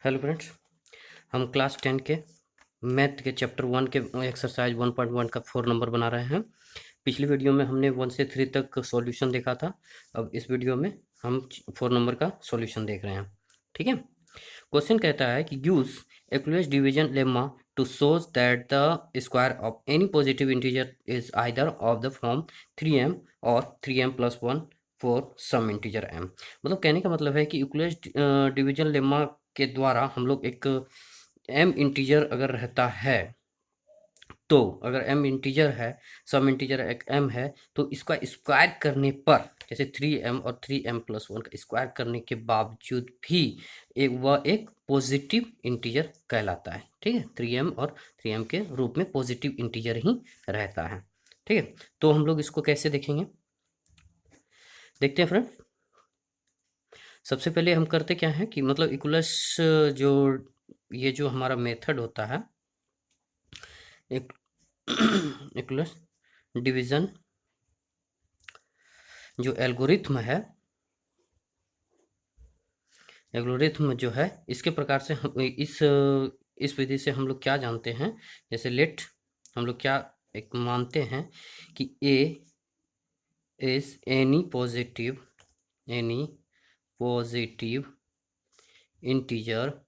Hello friends, हम class 10 के math के चैप्टर 1 के एक्सरसाइज 1.1 का 4 नंबर बना रहे हैं। पिछली वीडियो में हमने 1 से 3 तक सॉल्यूशन देखा था। अब इस वीडियो में हम 4 नंबर का सॉल्यूशन देख रहे हैं। ठीक है। क्वेश्चन कहता है कि use Euclid's division lemma to shows that the square of any positive integer is either of the form 3m और 3m plus 1 for some integer m। मतलब कहने का मतलब है कि इक्वलेट डिवीजन लेमा के द्वारा हम लोग एक m इंटीजर अगर रहता है, तो अगर m इंटीजर है, सम इंटीजर एक m है, तो इसका स्क्वायर करने पर जैसे 3m और 3m प्लस 1 का स्क्वायर करने के बावजूद भी वह एक पॉजिटिव इंटीजर कहलाता है। ठीक है, 3m और 3m के रूप में पॉजिटिव इंटीजर ही रहता है। ठीक है, तो हम लोग इसको कैसे देखेंगे, देखते हैं फ्रेंड। सबसे पहले हम करते क्या है कि मतलब इक्वल्स जो ये जो हमारा मेथड होता है, एक इक्वल्स डिवीजन जो एल्गोरिथम जो है, इसके प्रकार से हम इस विधि से हम लोग क्या जानते हैं, जैसे लेट हम लोग क्या एक मानते हैं कि a is any positive integer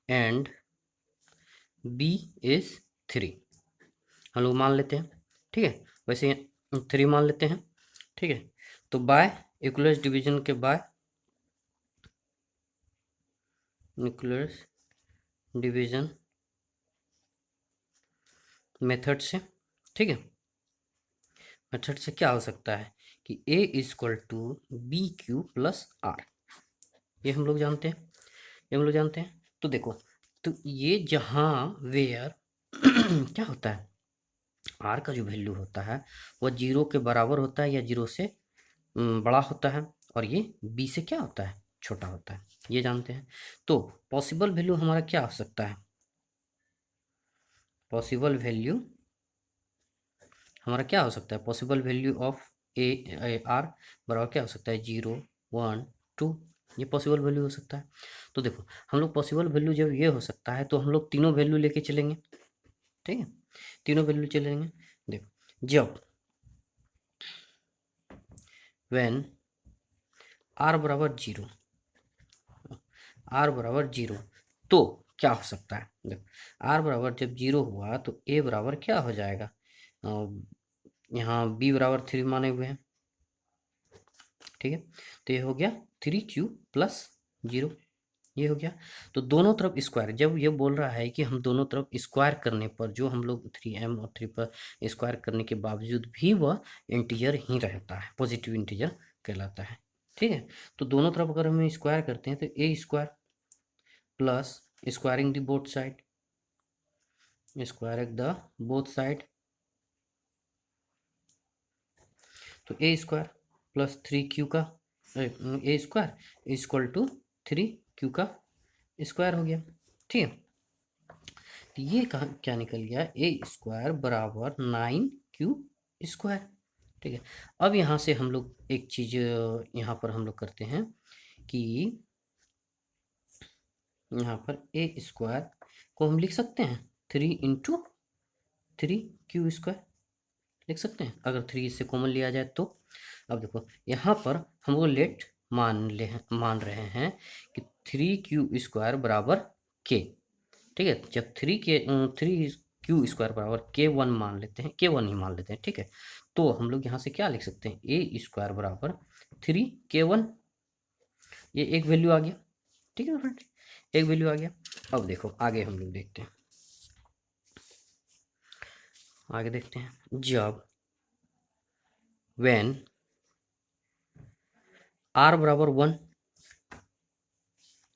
and b is 3। हम लोग मान लेते हैं। ठीक है, वैसे 3 मान लेते हैं। ठीक है, तो बाय इक्वल्स डिवीजन के बाय इक्वल्स डिवीजन मेथड से, ठीक है, मेथड से क्या हो सकता है कि a equal to b q plus r, ये हम लोग जानते हैं, ये हम लोग जानते हैं। तो देखो, तो ये जहाँ वेयर क्या होता है, आर का जो वैल्यू होता है वह 0 के बराबर होता है या 0 से बड़ा होता है, और ये बी से क्या होता है, छोटा होता है, ये जानते हैं। तो पॉसिबल वैल्यू हमारा क्या हो सकता है, पॉसिबल वैल्यू हमारा क्या हो सकता है, possible value of A R बराबर क्या हो सकता है, 0 1 2, ये पॉसिबल वैल्यू हो सकता है। तो देखो, हम लोग पॉसिबल वैल्यू जब ये हो सकता है तो हम लोग तीनों वैल्यू लेके चलेंगे। ठीक है, तीनों वैल्यू चलेंगे। देखो, जब व्हेन आर बराबर 0, आर बराबर 0, तो क्या हो सकता है, देखो आर बराबर जब 0 हुआ तो ए बराबर क्या हो जाएगा, यहाँ बी बराबर 3 माने हुए हैं। ठीक है, तो ये हो गया 3q प्लस 0, ये हो गया। तो दोनों तरफ स्क्वायर, जब ये बोल रहा है कि हम दोनों तरफ स्क्वायर करने पर, जो हम लोग 3m और 3 पर स्क्वायर करने के बावजूद भी वह इंटीजर ही रहता है, पॉजिटिव इंटीजर कहलाता है। ठीक है, तो दोनों तरफ अगर हम स्क्वायर करते हैं तो a square plus squaring the both side, squaring the both side, तो ए स्क्वायर प्लस 3q का ए स्क्वायर इक्वल टू 3q का स्क्वायर हो गया। ठीक है, तो ये क्या निकल गया, ए स्क्वायर बराबर 9q स्क्वायर। ठीक है, अब यहाँ से हम लोग एक चीज यहाँ पर हम लोग करते हैं कि यहाँ पर ए स्क्वायर को हम लिख सकते हैं 3 × 3q स्क्वायर लिख सकते हैं, अगर 3 इससे कॉमन लिया जाए तो। अब देखो, यहाँ पर हम वो लेट मान रहे हैं कि 3q स्क्वायर बराबर k। ठीक है, जब 3q स्क्वायर बराबर k1 मान लेते हैं, k1 ही मान लेते हैं, ठीक है, तो हम लोग यहाँ से क्या लिख सकते हैं, ए स्क्वायर बराबर 3k1, ये एक वैल्यू आ गया। ठीक है फ्रेंड, एक वैल्यू आ गया। अब देखो आगे हम लोग देखते हैं, आगे देखते हैं, जब व्हेन आर बराबर 1,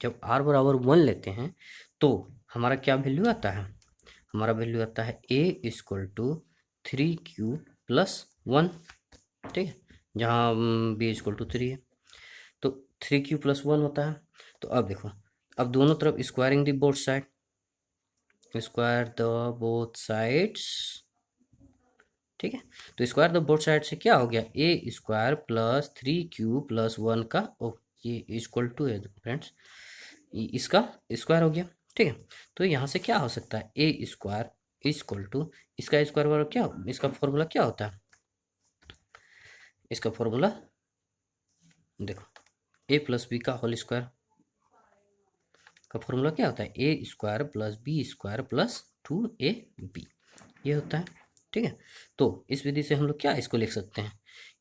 जब आर बराबर 1 लेते हैं तो हमारा क्या वैल्यू आता है, हमारा वैल्यू आता है ए इक्वल टू 3q प्लस 1। ठीक है, जहाँ बी इक्वल टू 3 है, तो 3q प्लस 1 होता है। तो अब देखो, अब दोनों तरफ squaring the both side, square the both sides. ठीक है, तो स्क्वायर द बोथ साइड से क्या हो गया, ए स्क्वायर प्लस 3q प्लस 1 का, ओ ये इक्वल टू है फ्रेंड्स, इसका स्क्वायर हो गया, ठीक है। तो यहाँ से क्या हो सकता है, ए स्क्वायर इक्वल टू इसका स्क्वायर बराबर क्या, इसका फॉर्मूला क्या होता है, इसका फॉर्मूला देखो ए प्लस बी का होल स्क्वायर का फॉर्मूला क्या होता है, a square plus b square plus 2ab ये होता है, ठीक है। तो इस विधि से हम लोग क्या इसको लिख सकते हैं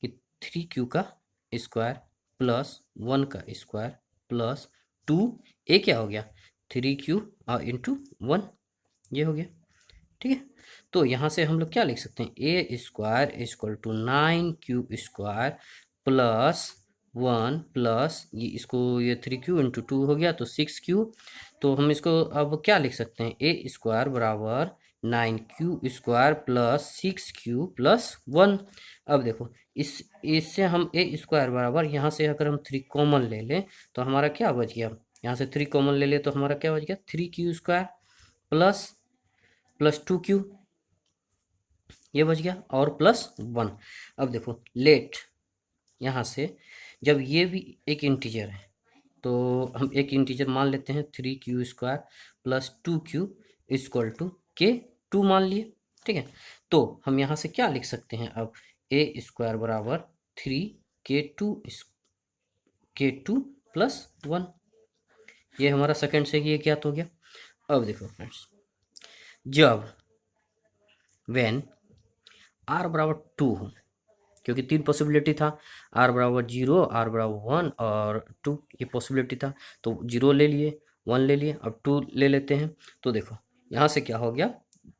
कि 3q का स्क्वायर प्लस 1 का स्क्वायर प्लस 2a क्या हो गया 3q इंटू 1 ये हो गया, ठीक है। तो यहाँ से हम लोग क्या लिख सकते हैं, a square equal to 9q square plus 1 plus ये इसको ये 3q इंटू 2 हो गया तो 6q। तो हम इसको अब क्या लिख सकते हैं, ए स्क्वायर बराबर 9q square plus 6q plus 1। अब देखो इससे हम ए स्क्वायर बराबर यहाँ से अगर हम 3 कॉमन ले लें तो हमारा क्या बच गया, यहाँ से 3 कॉमन ले ले तो हमारा क्या बच गया 3q स्क्वायर प्लस 2q ये बच गया और प्लस 1। अब देखो लेट यहाँ से जब ये भी एक इंटीजर है तो हम एक इंटीजर मान लेते हैं 3q square plus 2q equal to के 2 मान लिए, ठीक है। तो हम यहाँ से क्या लिख सकते हैं अब, ए स्क्वायर बराबर 3k2 प्लस 1 ये हमारा सेकंड से ये ज्ञात हो गया। अब देखो फ्रेंड्स जब व्हेन आर बराबर 2 हो, क्योंकि 3 पॉसिबिलिटी था, आर बराबर 0 आर बराबर 1 और 2 ये पॉसिबिलिटी था, तो 0 ले लिए 1 ले लिए अब 2 ले लेते हैं। तो देखो यहाँ से क्या हो गया,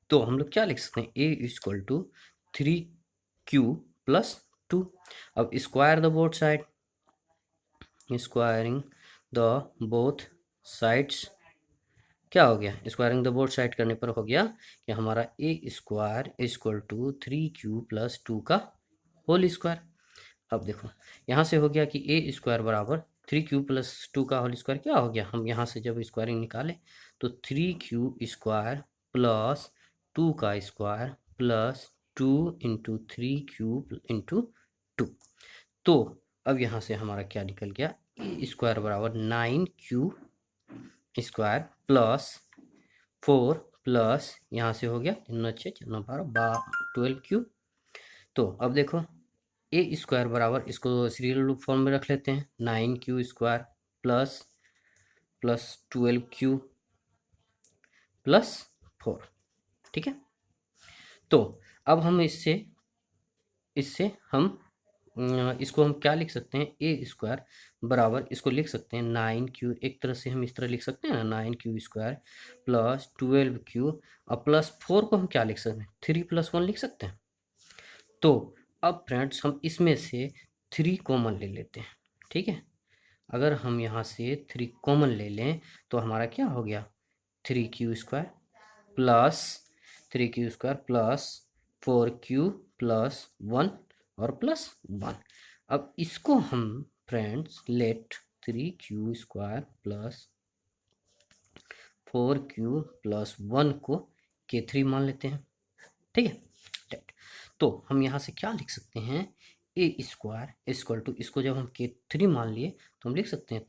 तो हम लोग क्या लिख सकते हैं, ए इक्वल टू 3q प्लस 2। अब square the both side, squaring the both sides क्या हो गया, स्क्वायरिंग द बोथ साइड करने पर हो गया कि हमारा a square equal to 3q plus 2 का होल स्क्वायर। अब देखो यहाँ से हो गया कि ए स्क्वायर बराबर 3q प्लस 2 का होल स्क्वायर क्या हो गया, हम यहाँ से जब स्क्वायरिंग निकाले तो 3q स्क्वायर प्लस 2 का square plus 2 into 3q into 2। तो अब यहाँ से हमारा क्या निकल गया, ए स्क्वायर बराबर 9q स्क्वायर प्लस 4 प्लस यहाँ से हो गया 3 6 4 12 12q। तो अब देखो ए स्क्वायर बराबर इसको सीरियल रूप फॉर्म में रख लेते हैं 9q square plus 12q plus 4, ठीक है। तो अब हम इससे हम इसको हम क्या लिख सकते हैं, ए स्क्वायर बराबर इसको लिख सकते हैं 9q, एक तरह से हम इस तरह लिख सकते हैं ना 9q स्क्वायर प्लस 12q और प्लस 4 को हम क्या लिख सकते हैं 3 प्लस 1 लिख सकते हैं। तो अब फ्रेंड्स हम इसमें से 3 कॉमन ले लेते हैं, ठीक है। अगर हम यहाँ से 3 कॉमन ले लें तो हमारा क्या हो गया 3q square plus 3q square plus 4q plus 1 और प्लस 1। अब इसको हम friends let 3q square plus 4q plus 1 को k3 मान लेते हैं, ठीक है। तो हम यहाँ से क्या लिख सकते हैं, ए स्क्वायर इक्वल टू इसको जब हम k3 मान लिए तो हम लिख सकते हैं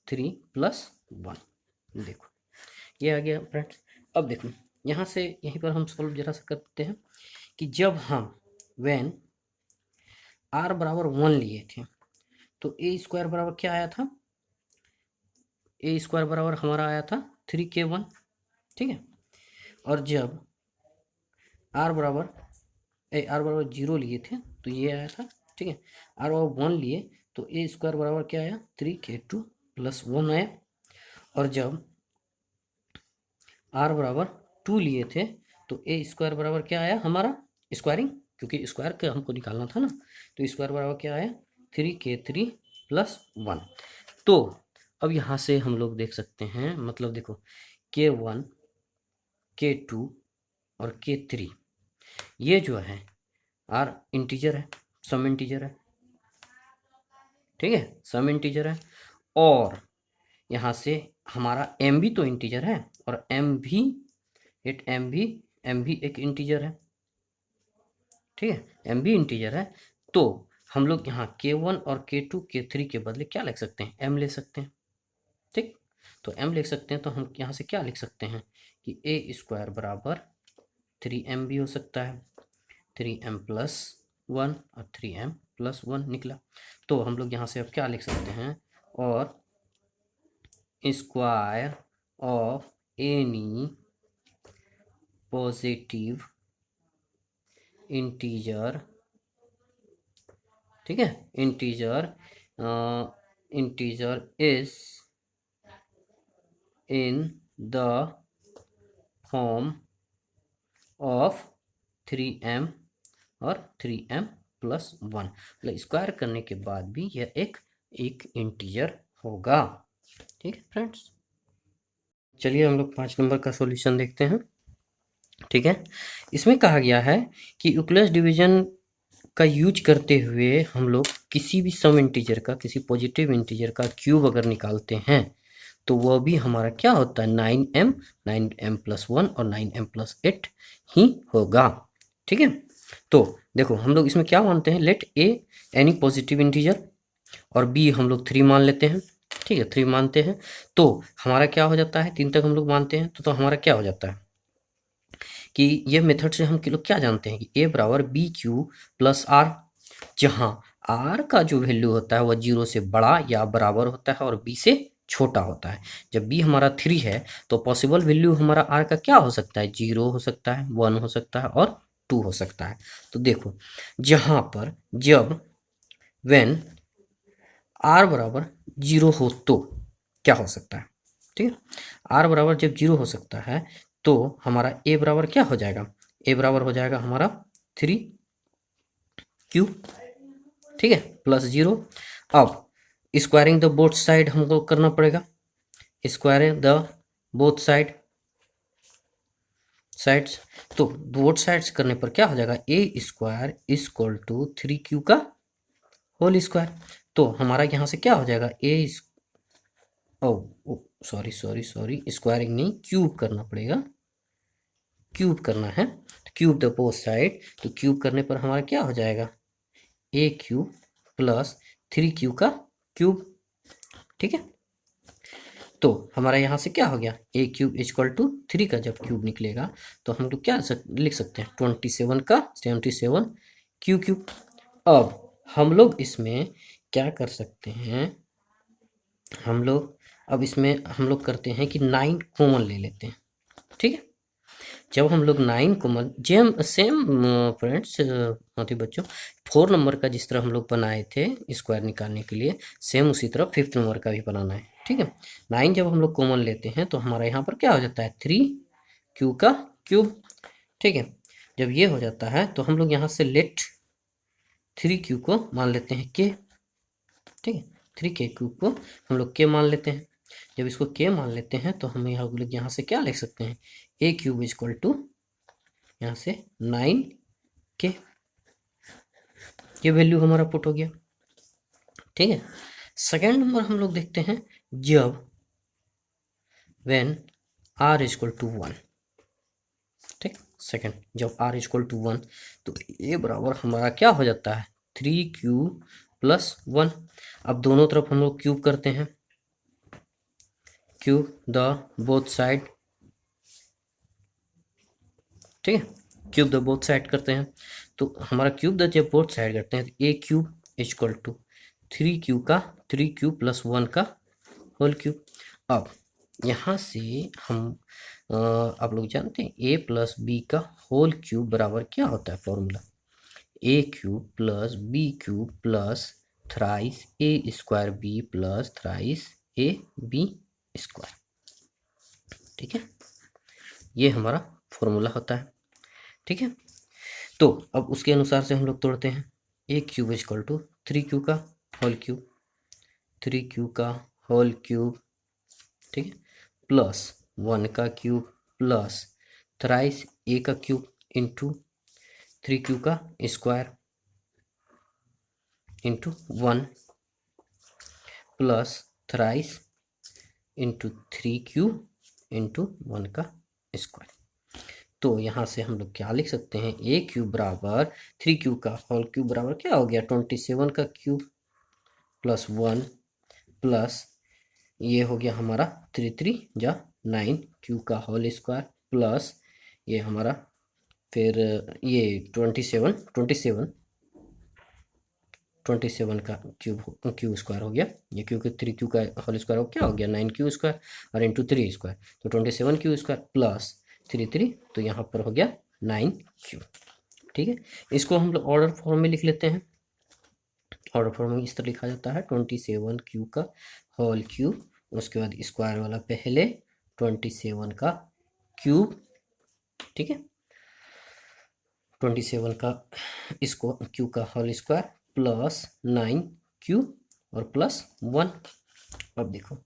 3 प्लस 1। देखो ये आ गया फ्रेंड्स। अब देखो यहाँ से यहीं पर हम सॉल्व जरा सा करते हैं कि जब हम व्हेन आर बराबर 1 लिए थे तो ए स्क्वायर बराबर क्या आया था, ए स्क्वायर बराबर हमारा आया था 3k1, ठीक है। और जब आर बराबर 0 लिए थे तो ये आया था, ठीक है। आर बराबर 1 लिए तो ए स्क्वायर बराबर क्या आया 3k2 प्लस 1 आया। और जब आर बराबर 2 लिए थे तो ए स्क्वायर बराबर क्या आया हमारा स्क्वायरिंग, क्योंकि स्क्वायर का हमको निकालना था ना, तो स्क्वायर बराबर क्या आया 3k3 प्लस 1। तो अब यहाँ से हम लोग देख सकते हैं, मतलब देखो k1 k2 और k3 ये जो है आर इंटीजर है, सम इंटीजर है, ठीक है, सम इंटीजर है। और यहाँ से हमारा एम भी तो इंटीजर है और एम भी एक इंटीजर है, ठीक है, एम भी इंटीजर है। तो हम लोग यहाँ K1 और K2 K3 के बदले क्या लिख सकते हैं, m ले सकते हैं। ठीक, तो m लिख सकते हैं, तो हम यहाँ से क्या लिख सकते हैं कि ए स्क्वायर बराबर 3m भी हो सकता है, 3m प्लस 1 और 3m प्लस 1 निकला। तो हम लोग यहाँ से अब क्या लिख सकते हैं, और square of any positive integer, ठीक है, integer is in the form of 3m और 3m प्लस 1, मतलब स्क्वायर करने के बाद भी यह एक इंटीजर होगा। ठीक है फ्रेंड्स, चलिए हम लोग 5 नंबर का सॉल्यूशन देखते हैं। ठीक है, इसमें कहा गया है कि यूक्लिड्स डिवीजन का यूज करते हुए हम लोग किसी भी सम इंटीजर का, किसी पॉजिटिव इंटीजर का क्यूब अगर निकालते हैं तो वह भी हमारा क्या होता है, 9m प्लस 1 और 9m प्लस 8 ही होगा। ठीक है, तो देखो हम लोग इसमें क्या मानते हैं, लेट ए एनी पॉजिटिव इंटीजर और बी हम लोग 3 मान लेते हैं। ठीक है, 3 मानते हैं तो हमारा क्या हो जाता है, 3 तक हम लोग मानते हैं तो हमारा क्या हो जाता है कि ये मेथड से हम लोग क्या जानते हैं कि ए बराबर बी क्यू प्लस आर, जहाँ आर का जो वैल्यू होता है वह 0 से बड़ा या बराबर होता है और बी से छोटा होता है। जब बी हमारा 3 है तो पॉसिबल वैल्यू हमारा आर का क्या हो सकता है, 0 हो सकता है, 1 हो सकता है और 2 हो सकता है। तो देखो जहाँ पर जब व्हेन आर बराबर 0 हो तो क्या हो सकता है, ठीक है, आर बराबर जब 0 हो सकता है तो हमारा ए बराबर क्या हो जाएगा, ए बराबर हो जाएगा हमारा 3q, ठीक है, प्लस 0। अब स्क्वायरिंग द बोथ साइड हमको करना पड़ेगा, स्क्वायरिंग द बोथ साइड्स, तो बोथ साइड्स करने पर क्या हो जाएगा, ए स्क्वायर इक्वल टू 3q का होल स्क्वायर। तो हमारा यहाँ से क्या हो जाएगा, ए सॉरी स्क्वायरिंग नहीं, क्यूब करना पड़ेगा, क्यूब करना है, क्यूब द बोथ साइड, तो क्यूब करने पर हमारा क्या हो जाएगा, ए क्यूब प्लस 3q का क्यूब। ठीक है, तो हमारा यहाँ से क्या हो गया, ए क्यूब इक्वल टू 3 का जब क्यूब निकलेगा तो हम लोग क्या लिख सकते हैं, 27 का 77 क्यू क्यूब। अब हम लोग इसमें क्या कर सकते हैं, हम लोग अब इसमें हम लोग करते हैं कि 9 कॉमन ले लेते हैं। ठीक है, जब हम लोग 9 कॉमन सेम फ्रेंड्स बच्चों 4 नंबर का जिस तरह हम लोग बनाए थे स्क्वायर निकालने के लिए, सेम उसी तरह 5th नंबर का भी बनाना है। ठीक है, 9 जब हम लोग कॉमन लेते हैं तो हमारा यहाँ पर क्या हो जाता है, 3q का क्यूब। ठीक है, जब ये हो जाता है तो हम लोग यहाँ से लेट 3q को मान लेते हैं k। ठीक है, 3k क्यूब को हम लोग k मान लेते हैं। जब इसको k मान लेते हैं तो हम यहाँ से क्या लिख सकते हैं, ए क्यूब इक्वल टू यहाँ से 9k, ये वैल्यू हमारा पुट हो गया। ठीक है, सेकेंड नंबर हम लोग देखते हैं, जब व्हेन r इक्वल टू 1, ठीक, सेकेंड जब r इक्वल टू 1 तो ए बराबर हमारा क्या हो जाता है, 3q प्लस 1। अब दोनों तरफ हम लोग क्यूब करते हैं, क्यूब द बोथ साइड, ठीक है, क्यूब द बोथ साइड करते हैं तो हमारा क्यूब द जब बोथ साइड करते हैं तो a cube equal to 3q plus 1 का होल क्यूब। अब यहाँ से हम आप लोग जानते हैं ए प्लस बी का होल क्यूब बराबर क्या होता है, formula a cube plus b cube plus thrice a square b plus thrice a b square. ठीक है, ये हमारा फॉर्मूला होता है। ठीक है, तो अब उसके अनुसार से हम लोग तोड़ते हैं, a cube equal to 3q का होल क्यूब, 3q का होल क्यूब, ठीक है, प्लस 1 का क्यूब प्लस थ्राइस ए का क्यूब इंटू 3q का square into 1 plus thrice into 3q into 1 का स्क्वायर। तो यहाँ से हम लोग क्या लिख सकते हैं, ए क्यूब बराबर 3 क्यूब का होल क्यूब बराबर क्या हो गया 27 का क्यूब प्लस 1 प्लस ये हो गया हमारा 3 3 जा 9 क्यूब का होल स्क्वायर प्लस ये हमारा फिर ये 27 का क्यूब स्क्वायर हो गया, ये क्योंकि 3 क्यू का होल स्क्वायर हो क्या हो गया 9 क्यू स्क्वायर और इंटू 3 स्क्वायर, तो 27 क्यू स्क्वायर प्लस 3 तो यहाँ पर हो गया 9 क्यू। ठीक है, इसको हम लोग ऑर्डर फॉर्म में लिख लेते हैं। ऑर्डर फॉर्म में इस तरह लिखा जाता है 27 क्यू का होल क्यूब, उसके बाद स्क्वायर वाला पहले 27 का क्यूब, ठीक है 27 का इसको क्यू का होल स्क्वायर प्लस 9 क्यू और प्लस 1। अब देखो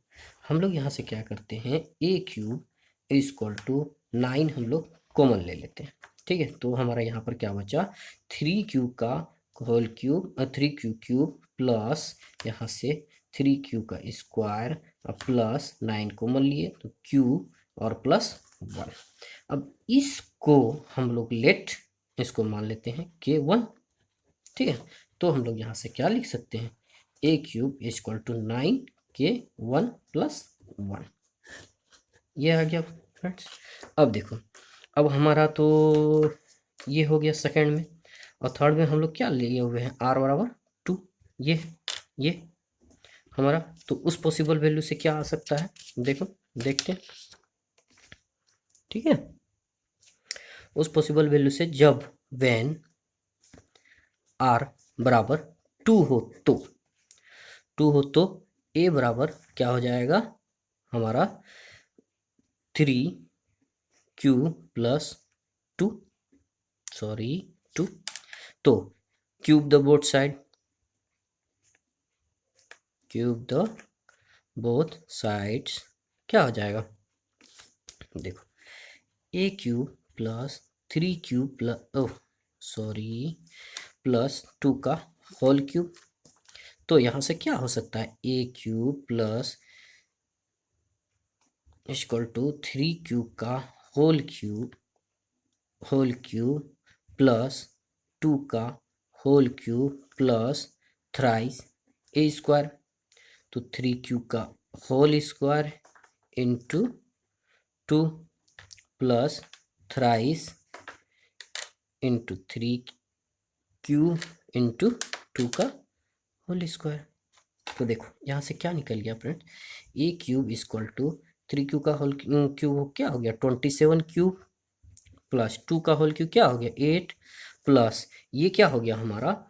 हम लोग यहाँ से क्या करते हैं, ए क्यूब इक्वल टू 9 हम लोग कॉमन ले लेते हैं। ठीक है, तो हमारा यहाँ पर क्या बचा 3 क्यू का whole cube 3 q cube plus यहाँ से 3 क्यू का स्क्वायर प्लस 9 कॉमन लिए तो क्यू और प्लस 1। अब इसको हम लोग इसको मान लेते हैं K1। ठीक है, तो हम लोग यहाँ से क्या लिख सकते हैं, a cube equal to 9K1 plus 1, ये आ गया फ्रेंड्स। अब देखो अब हमारा तो ये हो गया सेकंड में, और थर्ड में हम लोग क्या लिए हुए हैं R बराबर 2, ये हमारा, तो उस पॉसिबल वैल्यू से क्या आ सकता है देखो देखते हैं। ठीक है, उस पॉसिबल वैल्यू से जब व्हेन R बराबर 2 हो तो A बराबर क्या हो जाएगा हमारा 3Q प्लस 2 तो क्यूब द बोथ साइड्स क्या हो जाएगा, देखो ए क्यूब प्लस 3Q प्लस 2 का होल क्यूब, तो यहाँ से क्या हो सकता है a cube plus equal to 3Q का होल क्यूब प्लस 2 का whole cube plus thrice a square, तो 3Q का whole square into 2 plus thrice into 3Q into 2 का होल स्क्वायर। तो देखो यहाँ से क्या निकल गया friend, a cube equal to 3Q का होल क्यूब क्या हो गया 27 क्यूब प्लस 2 का होल क्यूब क्या हो गया 8 प्लस ये क्या हो गया हमारा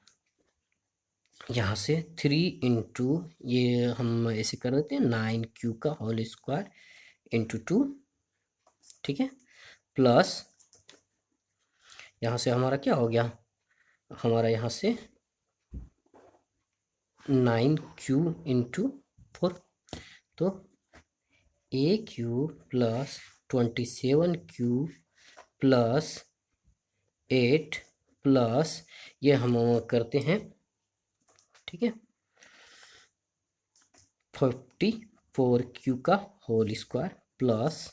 यहाँ से 3 इंटू ये हम ऐसे कर देते हैं 9Q का होल स्क्वायर इंटू 2, ठीक है प्लस यहाँ से हमारा क्या हो गया, हमारा यहाँ से 9Q इंटू 4, तो a cube plus 27Q plus 8 plus ये हम करते हैं, ठीक है 44Q का होल स्क्वायर प्लस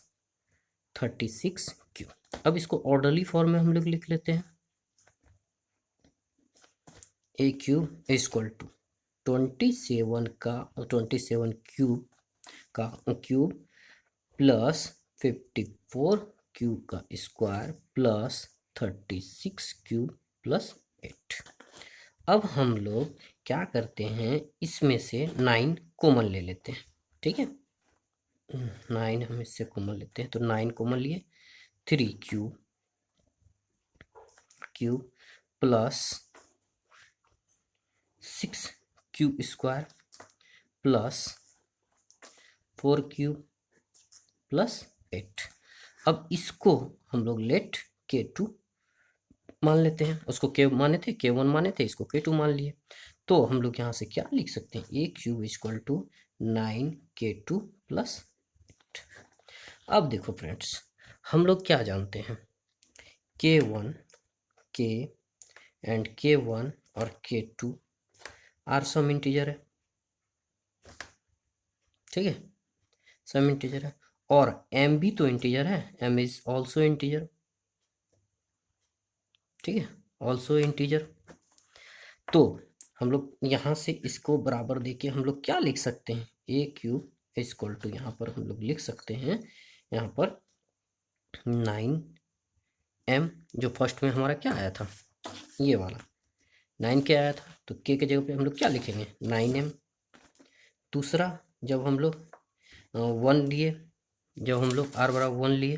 36Q। अब इसको ऑर्डरली फॉर्म में हम लोग लिख लेते हैं, a cube equal to 27 cube plus 54Q का स्क्वायर प्लस 36Q प्लस 8। अब हम लोग क्या करते हैं, इसमें से 9 कॉमन ले लेते हैं। ठीक है 9 हम इससे कॉमन लेते हैं, तो 9 कॉमन लिए 3Q plus 6Q square plus 4Q plus 8। अब इसको हम लोग लेट K2 मान लेते हैं, उसको K माने थे K1 माने थे, इसको K2 मान लिए, तो हम लोग यहाँ से क्या लिख सकते हैं a cube equal to 9K2 plus 8। अब देखो फ्रेंड्स हम लोग क्या जानते हैं K1 K एंड K1 और K2 आर सम इंटीजर है, ठीक है सम इंटीजर है, और m भी तो इंटीजर है, m इज ऑल्सो इंटीजर। ठीक है, ऑल्सो इंटीजर। तो हम लोग यहाँ से इसको बराबर देके हम लोग क्या लिख सकते हैं, ए क्यूब इक्वल टू, यहाँ पर हम लोग लिख सकते हैं यहाँ पर 9m, जो फर्स्ट में हमारा क्या आया था, ये वाला 9 के आया था, तो के जगह पे हम लोग क्या लिखेंगे 9m। दूसरा, जब हम लोग 1 लिए, जब हम लोग r बराबर 1 लिए,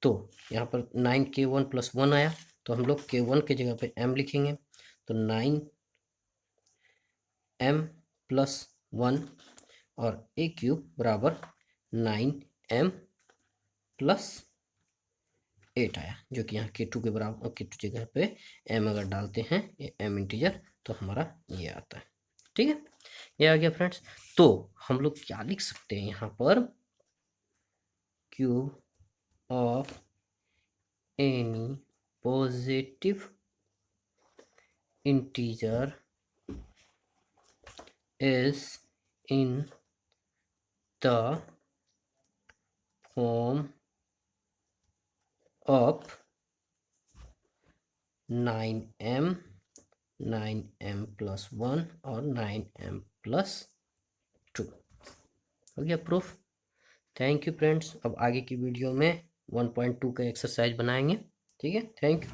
तो यहाँ पर 9k1 + 1 आया, तो हम लोग k1 के जगह पे m लिखेंगे, तो 9m + 1 और a क्यूब बराबर 9m + 8 आया, जो कि यहाँ k2 के बराबर, k2 जगह पे m अगर डालते हैं, ये m इंटीजर, तो हमारा ये आता है। ठीक है, ये आ गया फ्रेंड्स। तो हम लोग क्या लिख सकते हैं यहाँ पर, cube of any positive integer is in the form of 9m, 9m + 1 और 9m + 2। हो गया प्रूफ। Thank you friends. अब आगे की वीडियो में 1.2 का एक्सरसाइज बनाएंगे। ठीक है, थैंक यू।